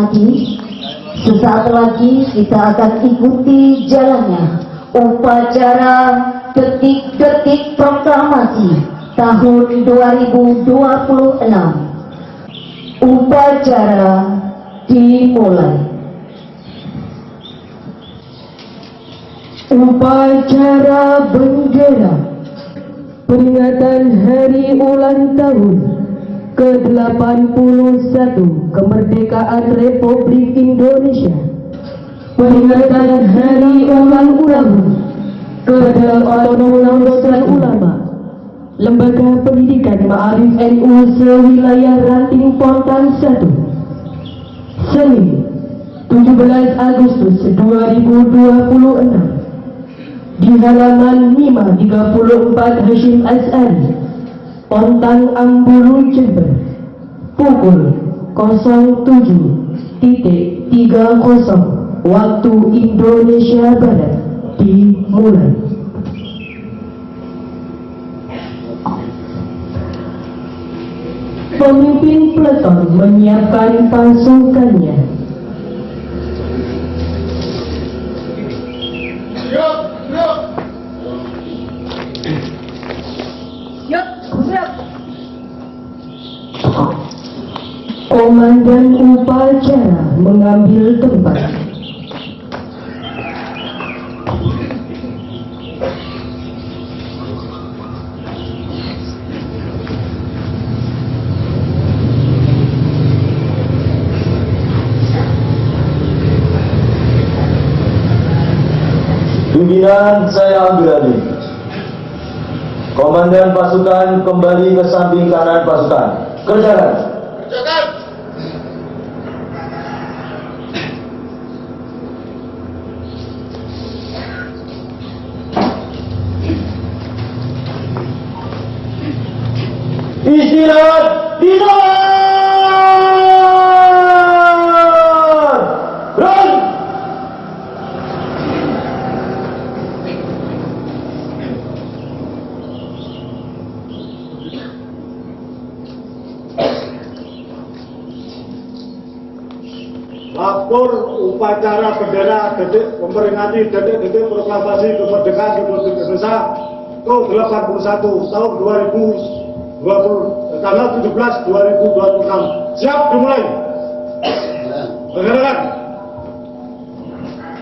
hormati, sesaat lagi kita akan ikuti jalannya upacara detik-detik proklamasi tahun 2026. Upacara dimulai. Upacara bendera peringatan hari ulang tahun ke-81 kemerdekaan Republik Indonesia, peringatan hari ulang tahun ke-86 ulama Lembaga Pendidikan Ma'arif NU sewilayah Ranting Pontan 1, Senin 17 Agustus 2026 di halaman 534 Hashim As'ari, Pontang Ambulu, Jember, pukul 07.30 waktu Indonesia Barat dimulai. Pemimpin peleton menyiapkan pasukannya. Komandan upacara mengambil tempat. Pimpinan saya ambil alih. Komandan pasukan kembali ke samping kanan pasukan. Kerjakan. Istirahat di tempat. Run. Lapor upacara bendera detik memperingati detik-detik proklamasi kemerdekaan Republik Indonesia ke-81 tahun 2020 tanggal 17/2026. Siap dimulai. Pergerakan.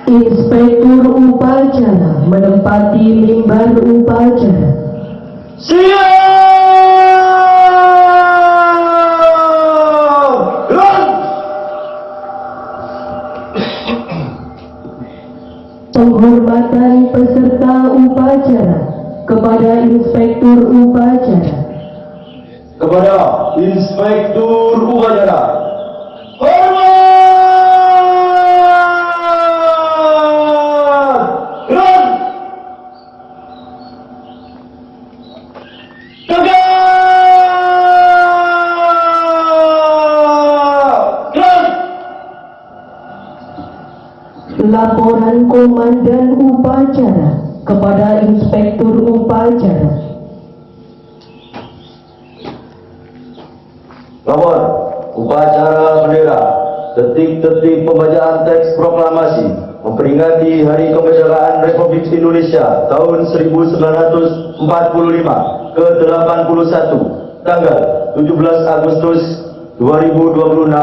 Inspektur upacara menempati mimbar upacara. Siap. Run. Penghormatan peserta upacara kepada Inspektur upacara. Kepada Inspektur upacara. Hormat. Run. Laporan Komandan upacara kepada Inspektur upacara. Lapor upacara bendera detik-detik pembacaan teks proklamasi memperingati Hari Kemerdekaan Republik Indonesia tahun 1945 ke-81 tanggal 17 Agustus 2026.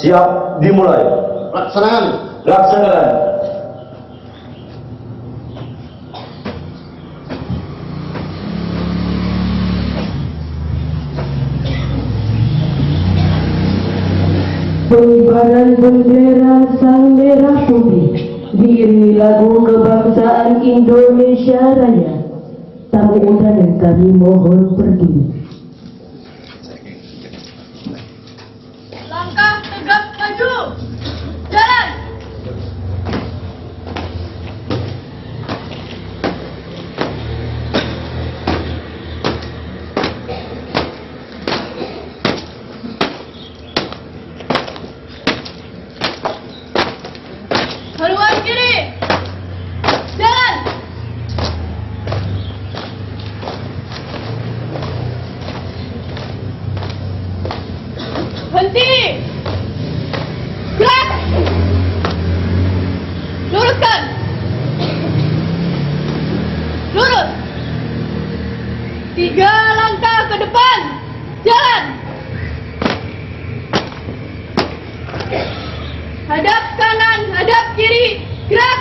Siap dimulai. Laksanakan. Pengibaran bendera Sang Merah Putih diiringi lagu kebangsaan Indonesia Raya. Tamu undangan kami mohon berdiri. Langkah tegap maju. Jalan. Haluan kiri. Jalan. Henti. Gerak. Hadap kanan, hadap kiri, gerak.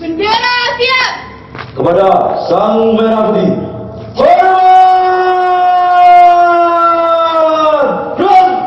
Bendera siap. Kepada Sang Merah Putih. Hormat! Gerak!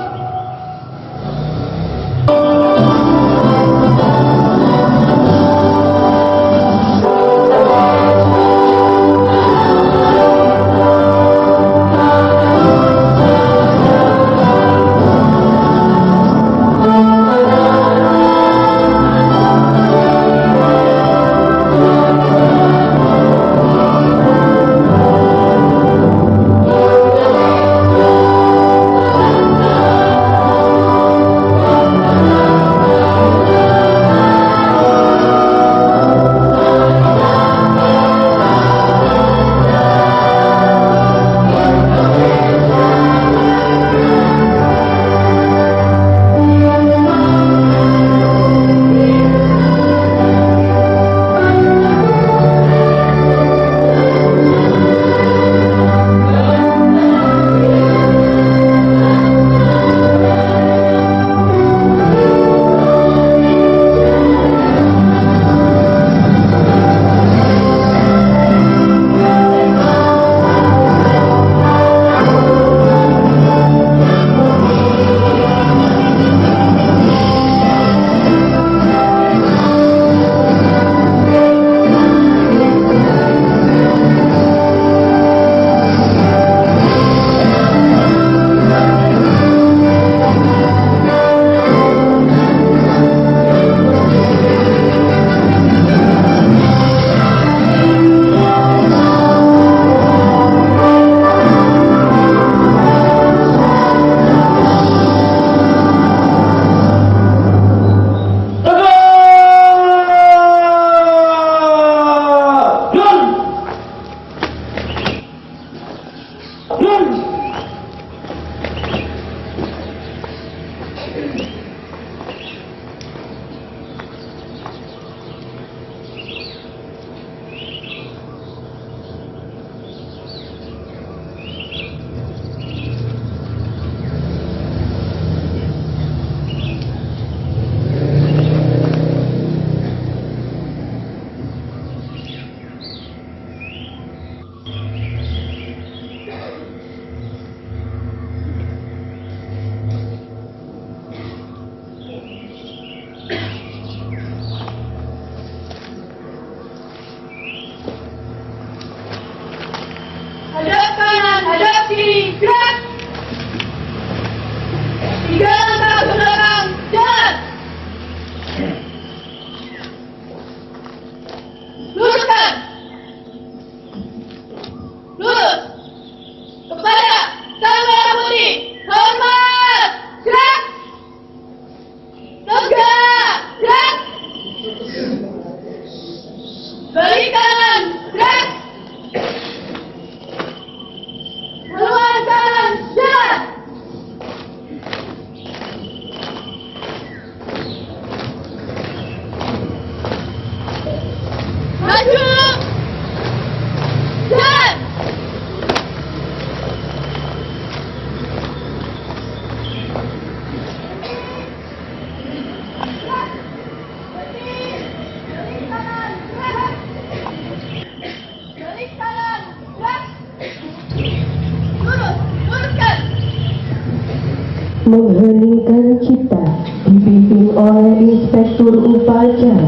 mengheningkan cipta dipimpin oleh Inspektur Upacara.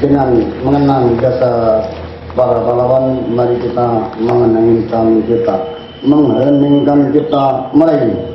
Dengan mengenang jasa para pahlawan, mari kita mengheningkan cipta meraih.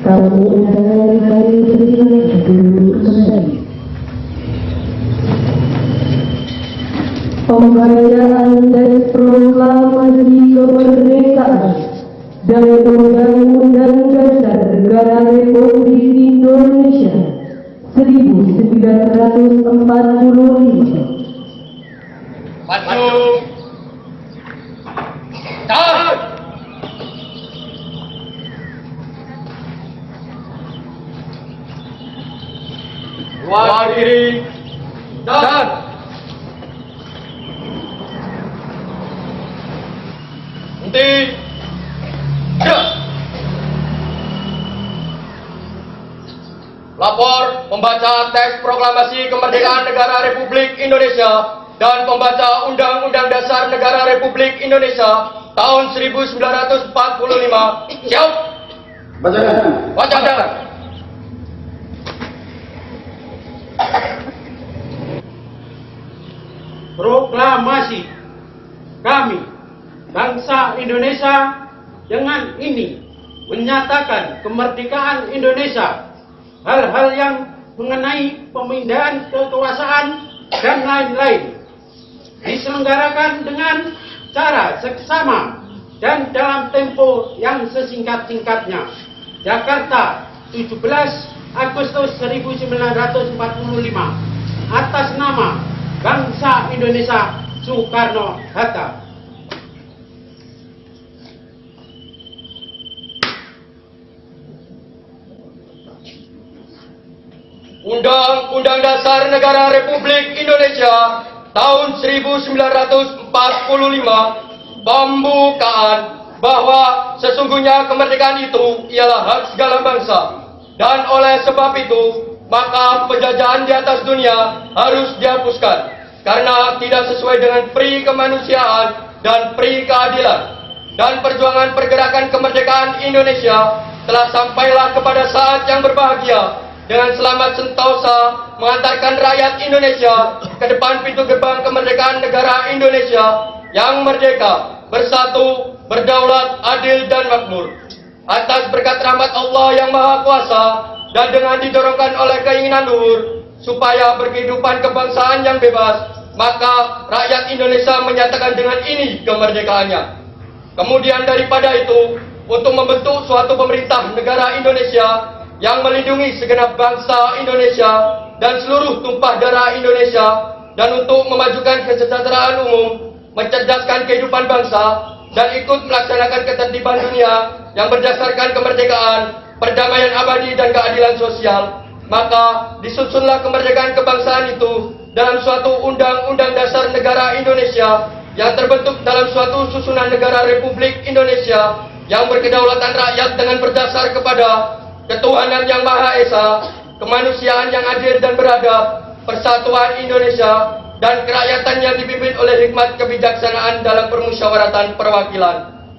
Kami undang kami beriman duduk kembali. Pembacaan dari proklamasi kemerdekaan dan Undang-Undang Dasar Negara Republik Indonesia 1945. Maju. Tahan. Luar diri. Dan henti. Gerak. Lapor pembaca teks proklamasi kemerdekaan negara Republik Indonesia dan pembaca Undang-Undang Dasar Negara Republik Indonesia tahun 1945. Siap? Bacakan. Bacakan. Proklamasi kami, bangsa Indonesia, dengan ini menyatakan kemerdekaan Indonesia. Hal-hal yang mengenai pemindahan kekuasaan dan lain-lain diselenggarakan dengan cara seksama dan dalam tempo yang sesingkat-singkatnya. Jakarta, 17 Agustus 1945. Atas nama bangsa Indonesia, Soekarno-Hatta. Undang-Undang Dasar Negara Republik Indonesia tahun 1945 pembukaan bahwa sesungguhnya kemerdekaan itu ialah hak segala bangsa, dan oleh sebab itu maka penjajahan di atas dunia harus dihapuskan karena tidak sesuai dengan pri kemanusiaan dan pri keadilan, dan perjuangan pergerakan kemerdekaan Indonesia telah sampailah kepada saat yang berbahagia dengan selamat sentosa mengantarkan rakyat Indonesia ke depan pintu gerbang kemerdekaan negara Indonesia yang merdeka, bersatu, berdaulat, adil dan makmur. Atas berkat rahmat Allah yang Maha Kuasa dan dengan didorongkan oleh keinginan luhur supaya berkehidupan kebangsaan yang bebas, maka rakyat Indonesia menyatakan dengan ini kemerdekaannya. Kemudian daripada itu, untuk membentuk suatu pemerintah negara Indonesia yang melindungi segenap bangsa Indonesia dan seluruh tumpah darah Indonesia, dan untuk memajukan kesejahteraan umum, mencerdaskan kehidupan bangsa, dan ikut melaksanakan ketertiban dunia yang berdasarkan kemerdekaan, perdamaian abadi, dan keadilan sosial. Maka disusunlah kemerdekaan kebangsaan itu dalam suatu undang-undang dasar negara Indonesia yang terbentuk dalam suatu susunan negara Republik Indonesia yang berkedaulatan rakyat dengan berdasar kepada ketuhanan yang Maha Esa, kemanusiaan yang adil dan beradab, persatuan Indonesia, dan kerakyatan yang dipimpin oleh hikmat kebijaksanaan dalam permusyawaratan perwakilan,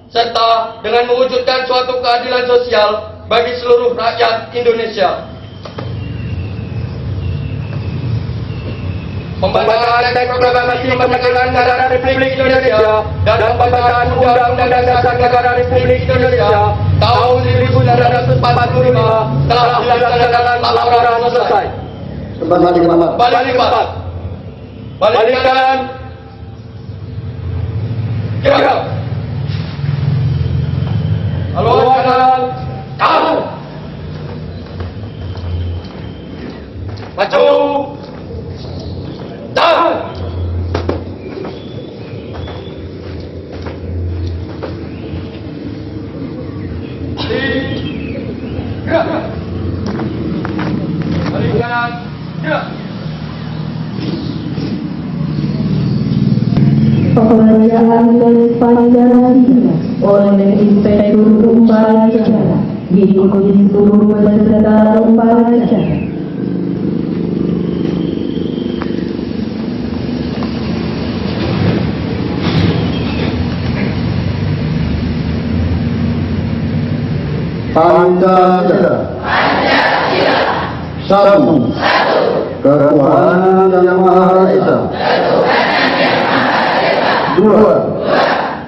serta dengan mewujudkan suatu keadilan sosial bagi seluruh rakyat Indonesia. Pembacaan teks proklamasi kemerdekaan negara Republik Indonesia dan pembacaan Undang-Undang Dasar Negara Republik Indonesia tahun 1945 telah dilaksanakan laporan selesai. Kembali ke tempat. Balik kanan. Gerak. Haluan kanan. Tahan. Maju. Tahan. Gerak. Balik kanan. Gerak. Pengerjaan garis Pancasila oleh Inspektur Upacara diikuti seluruh peserta upacara. Pancasila. Satu. Ketuhanan yang Maha Esa. Dua.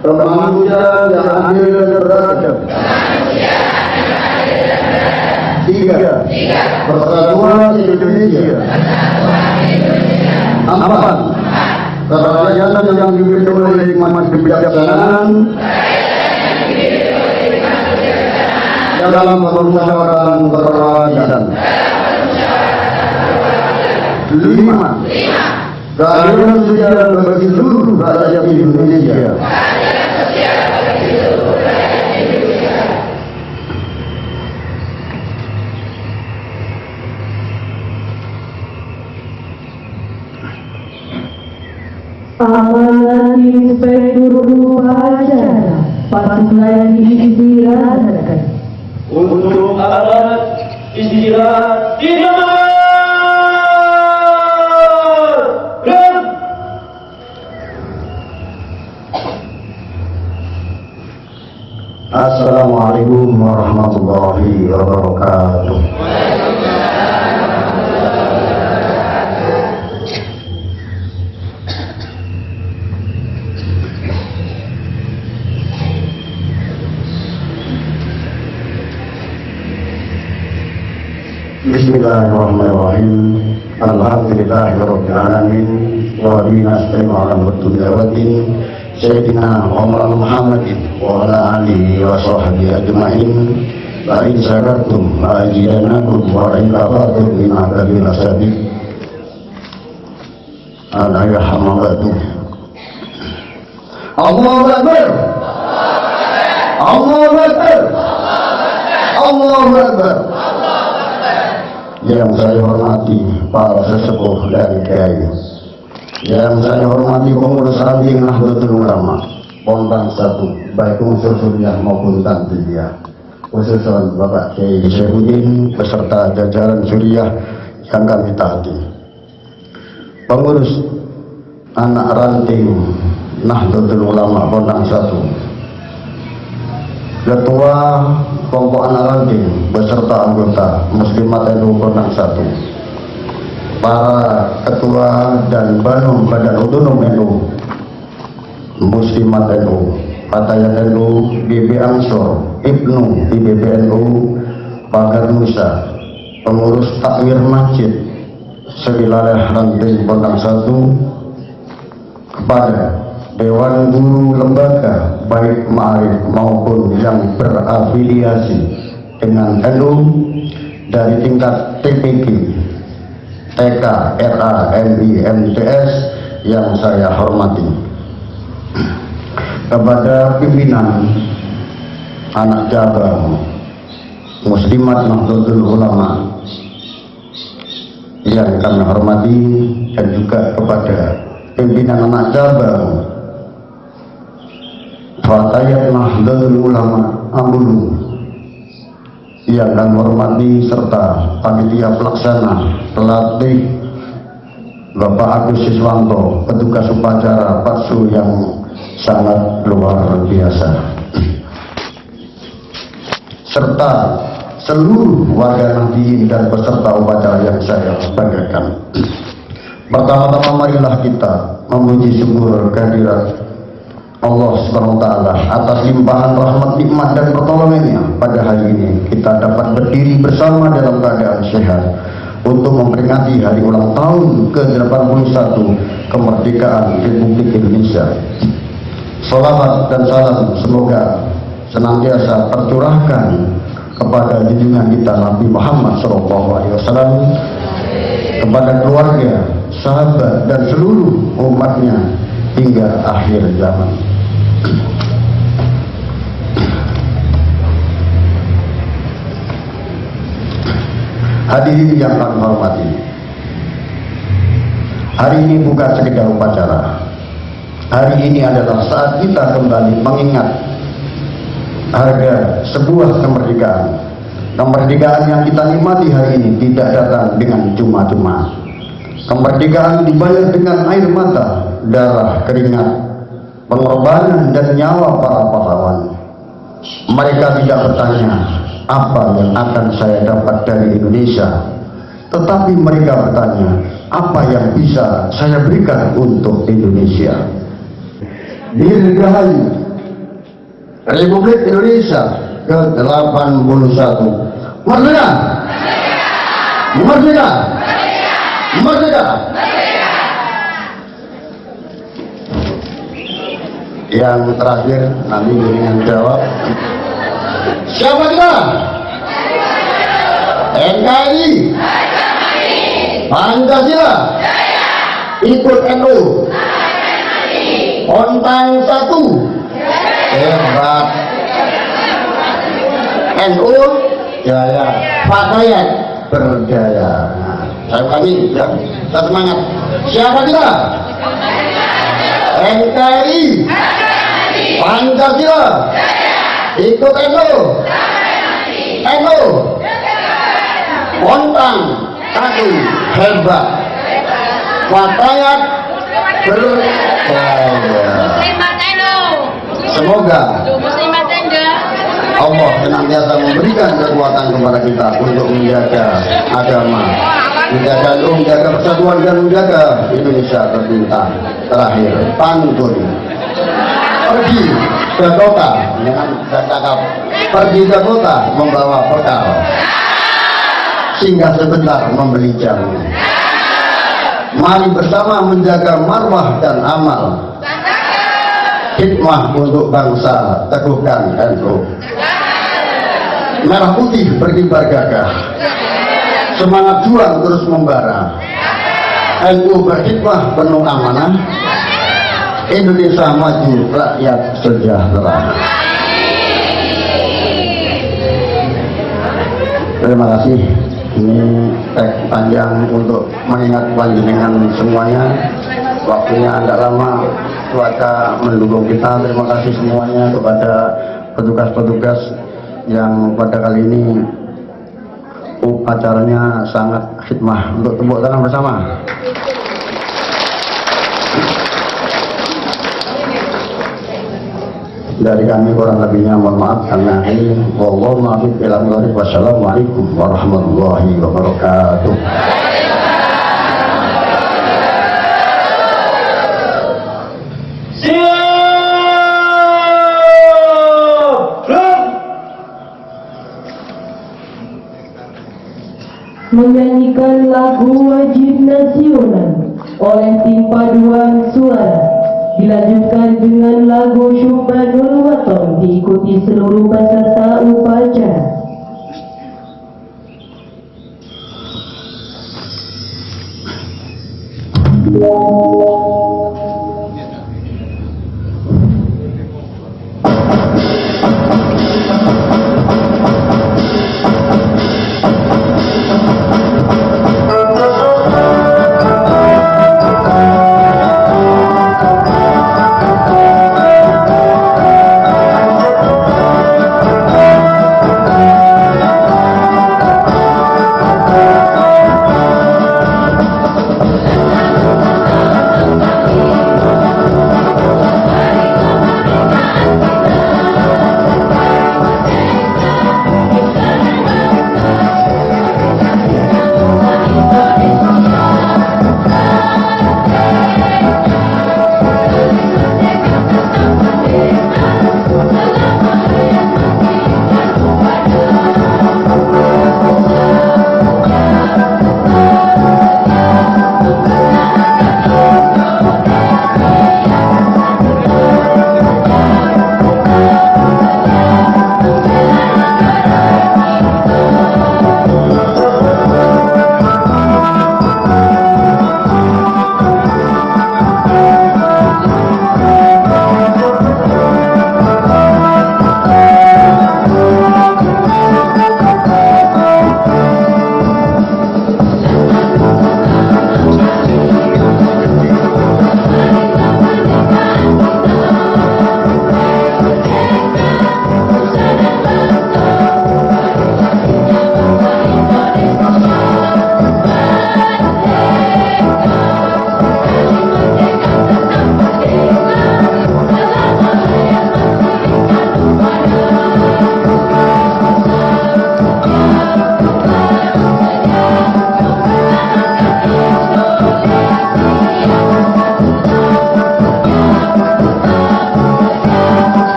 Kemanusiaan yang adil dan beradab. Tiga. Persatuan Indonesia. Empat. Kerakyatan yang dipimpin oleh hikmat kebijaksanaan dalam permusyawaratan perwakilan. Lima. Keadilan sosial bagi seluruh rakyat Indonesia. Amanat Inspektur Upacara patutlah diistirahatkan. Untuk alat istirahat Assalamualaikum warahmatullahi wabarakatuh. Bismillahirrahmanirrahim. Alhamdulillahirabbil alamin wa bihi nasta'inu 'ala dunya waddin. Sayyidina Muhammadin wa ala alihi wa sahbihi ajma'in. La in syakartum la azidannakum wa in kafartum min adzabi lasyadid. Alhamdulillah. Allahu Akbar. Allahu Akbar. Allahu Akbar. Yang saya hormati para sesepuh dan kiai, yang saya hormati pengurus ranting Nahdlatul Ulama Pondang 1, baik unsur suriah maupun tanziliyah, khususnya Bapak Kiai Syaifuddin beserta jajaran suriah yang kami taati, pengurus anak ranting Nahdlatul Ulama Pondang 1, Ketua Kelompok Anak Ranting beserta anggota Muslimat NU Pondang 1, para ketua dan Banum Badan Otonom NU, Muslimat NU, Patayan NU, BB Ansor, Ibnu IBBNU, Pagar Nusa, pengurus takwir masjid Sewilayah Ranting Pondang 1, kepada Dewan Guru Lembaga baik ma'arif maupun yang berafiliasi dengan NU dari tingkat TPG, TK, RA, MI, MTS yang saya hormati, kepada pimpinan anak cabang Muslimat Nahdlatul Ulama yang kami hormati, dan juga kepada pimpinan anak cabang Fatayat Nahdlatul Ulama Ambulu yang kami hormati, serta panitia pelaksana, pelatih Bapak Agus Siswanto, petugas upacara Patsu yang sangat luar biasa, serta seluruh warga Nahdien dan peserta upacara yang saya banggakan. Pertama-tama marilah kita memuji syukur kehadirat Allah SWT atas limpahan rahmat, nikmat dan pertolongannya. Pada hari ini kita dapat berdiri bersama dalam keadaan sehat untuk memperingati hari ulang tahun ke-81 kemerdekaan Republik Indonesia. Salawat dan salam semoga senantiasa tercurahkan kepada junjungan kita Nabi Muhammad SAW, kepada keluarga, sahabat, dan seluruh umatnya hingga akhir zaman. Hadirin yang kami hormati, hari ini bukan sekedar upacara. Hari ini adalah saat kita kembali mengingat harga sebuah kemerdekaan. Kemerdekaan yang kita nikmati hari ini tidak datang dengan cuma-cuma. Kemerdekaan dibayar dengan air mata, darah, keringat, pengorbanan dan nyawa para pahlawan. Mereka tidak bertanya apa yang akan saya dapat dari Indonesia, tetapi mereka bertanya apa yang bisa saya berikan untuk Indonesia. Dirgahayu Republik Indonesia ke-81. Merdeka! Merdeka! Merdeka! Yang terakhir nanti dengan jawab. Siapa kita? NKRI, Pancasila, ikut NU, Ontang satu, hebat. NU jaya, Fatayat berjaya. Saya kami ya, kita semangat. Siapa kita? NKRI, Pancasila, ikut NU, Ontang satu, hebat. Fatayat berjaya. Semoga Allah senantiasa memberikan kekuatan kepada kita untuk menjaga agama, menjaga NU, menjaga persatuan, dan menjaga Indonesia tercinta. Terakhir, pantun. Pergi ke kota dengan cakap, pergi ke kota membawa bekal, singgah sebentar membeli jamu. Mari bersama menjaga marwah dan amal, hikmah untuk bangsa, teguhkan NU. Merah putih berkibar gagah, semangat juang terus membara. NU berhikmah penuh amanah, Indonesia maju, rakyat sejahtera. Terima kasih. Ini teks panjang untuk mengingat panjenengan semuanya. Waktunya tidak lama, cuaca mendukung kita. Terima kasih semuanya kepada petugas-petugas yang pada kali ini upacaranya sangat khidmah. Untuk tepuk tangan bersama. Dari kami kurang lebihnya mohon maaf karena ini wallahu muwaffiq ila aqwamit. Wassalamualaikum warahmatullahi wabarakatuh. Menyanyikan lagu wajib nasional oleh tim paduan suara Dilanjutkan dengan lagu Syubhanul Waton diikuti seluruh peserta upacara.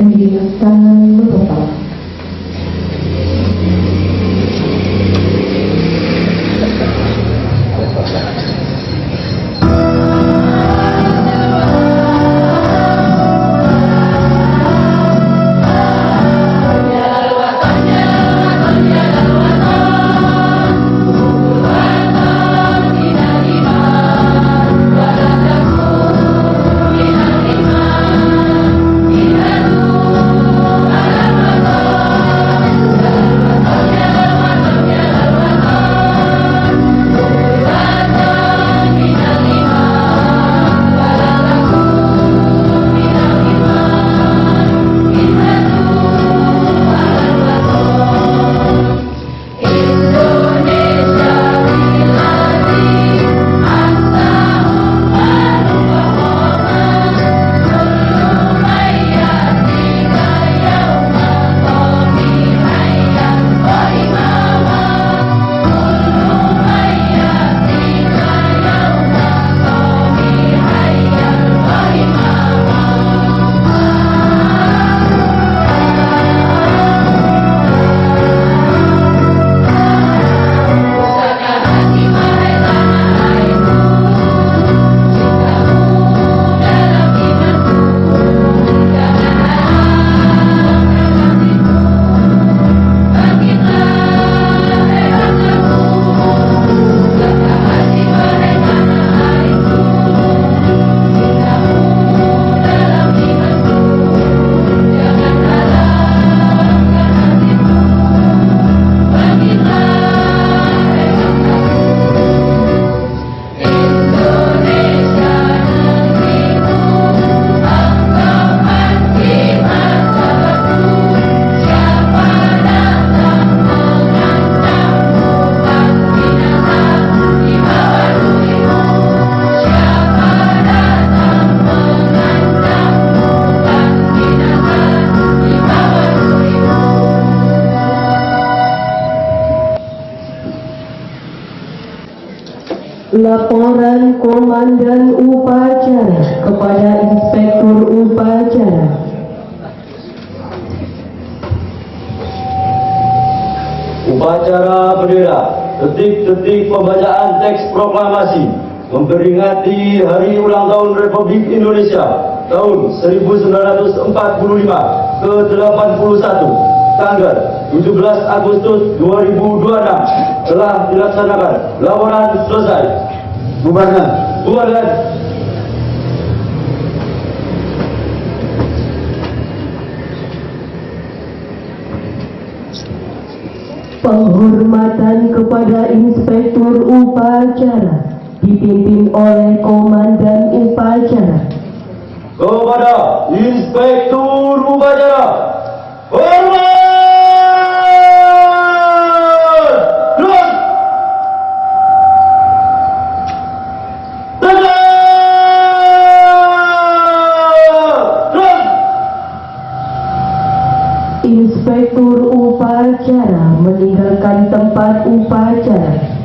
Sambil tangan merupakan. Laporan Komandan Upacara kepada Inspektur Upacara. Upacara bendera, detik-detik pembacaan teks proklamasi memperingati Hari Ulang Tahun Republik Indonesia tahun 1945 ke-81 tanggal 17 Agustus 2026 telah dilaksanakan. Laporan selesai. Bubarkan. Bubarkan. Penghormatan kepada Inspektur Upacara dipimpin oleh Komandan Upacara. Kepada Inspektur Upacara, hormat! Terus! Tegak! Terus! Inspektur Upacara meninggalkan tempat upacara.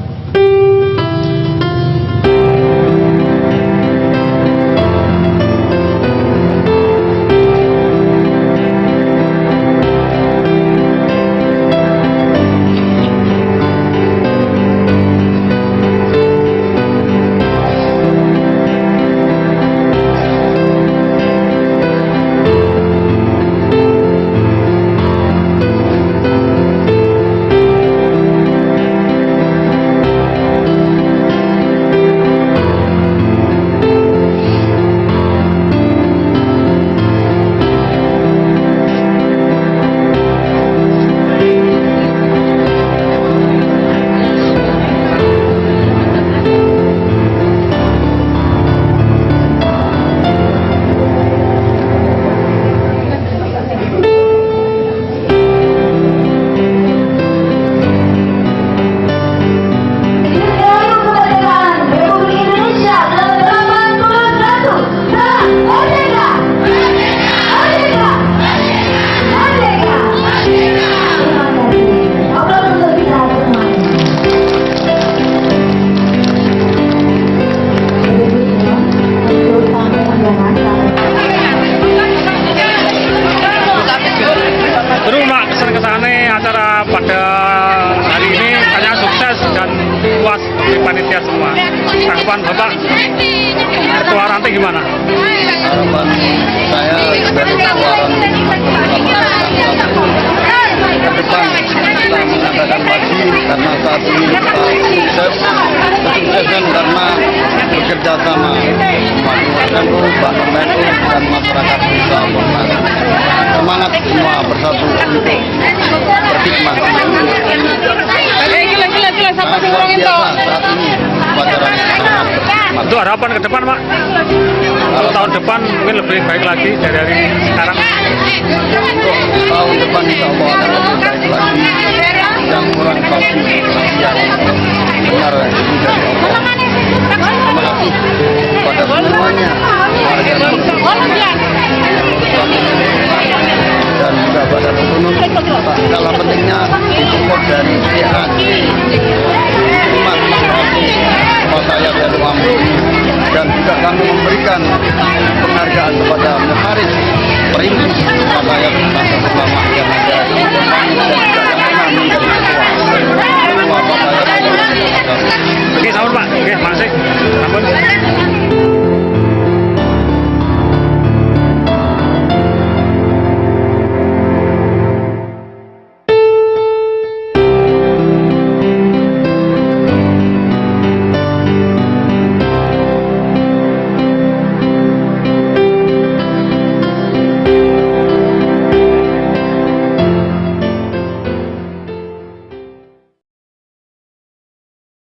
harapan Bapak ketua ranting gimana? Harapan saya sebagai ketua ranting ke depan kita mengadakan lagi karena saat ini kita kesuksesan karena bekerja sama NU, Bank NU dan masyarakat desa Bonang. Semangat semua bersatu untuk berkhidmat. Sangat luar biasa saat ini upacara sangat berkhidmat. Itu harapan ke depan Pak? Kalau tahun depan mungkin lebih baik lagi dari sekarang. Untuk tahun depan insya Allah akan lebih baik lagi yang kurang pasti yang benar itu dari Allah. Terima kasih kepada semuanya warga dan juga pada petunjuk skala pentingnya support dari pihak umat masyarakat saya dari Wambu dan juga kami memberikan penghargaan